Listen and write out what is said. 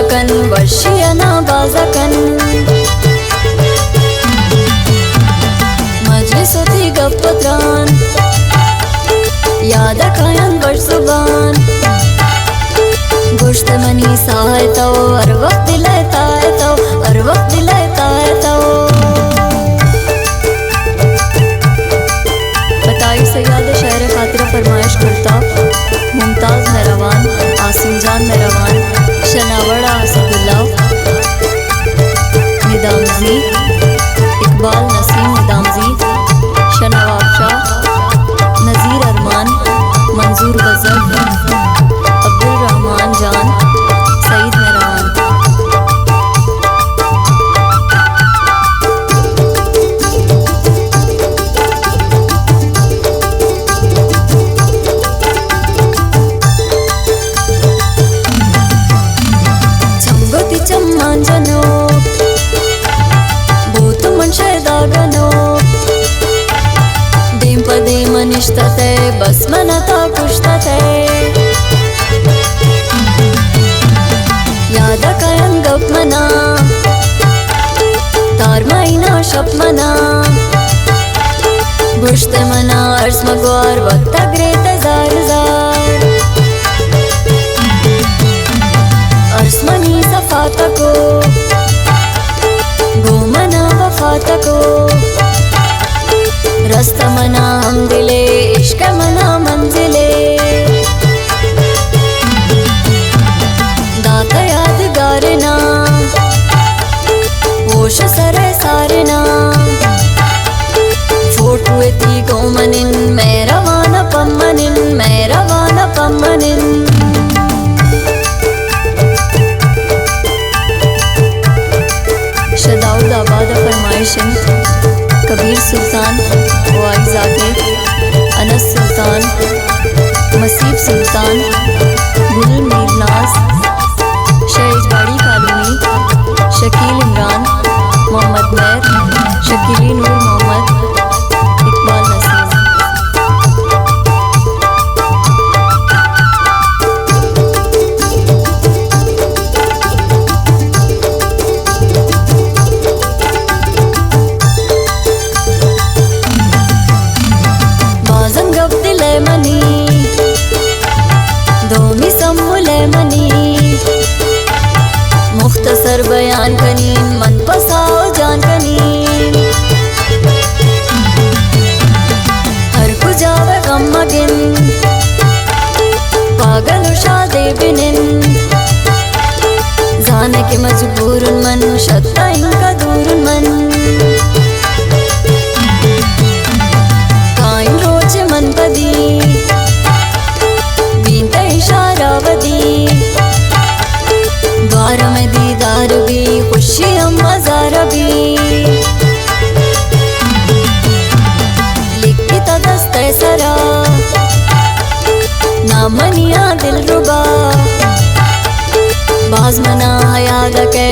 बाजकन वशियना बाजकन मजलिस होती गप्पत्रान याद कायन वर्सुबान गुश्त मनी सायतो हर वक्त दिलता है तो हर वक्त दिलता है तो बताई से याद शहर खातिर फरमाइश करता मुमताज मेहरबान आसिम जान मेहरबान शनावड़ा असदुल्ला निदामजी इकबाल नसीम निदामजी शनावाब शाह नज़ीर अरमान मंजूर गजब अब्दुल रहमान जान सईद मेहरबान चम्मांजनो भूत मनशेदागनो देम पदे मनिष्ठते बस मनता कुष्ठते याद कायन गप मना तार माइना शप मना बुश्त मना अर्स मगवार वक्त ग्रेत जार जार अर्समनी सफातको गोमना वफातको रस्त मना हम दिले इश्क मना मंजिले दात यादगारना होश सरे सारना फोटो थी गोमनिन मैं रवाना पम्मनिन मैं रवाना पम्मनिन शदाउदाबाद फरमाइशन कबीर सुल्तान वाइज जाकिर अनस सुल्तान मसीब सुल्तान गुल मीरनाज शहजबाड़ी कॉलोनी शकील इमरान मोहम्मद मैर शकीली नूर मोहम्मद इकबाल नसीम मुख्तसर बयान कनीन मन पसाओ जान कनीन हर कुजावे गम मगिन पागल शादे बिनिन जाने के मजबूरन मन शत्ता इनका दूरन मन काइन रोज मन पदी बीनते इशारा वदी द्वार में दीदार भी खुशी हम मजार भी लिखी दस्ते सरा ना मनिया दिल रुबा बाज मना याद के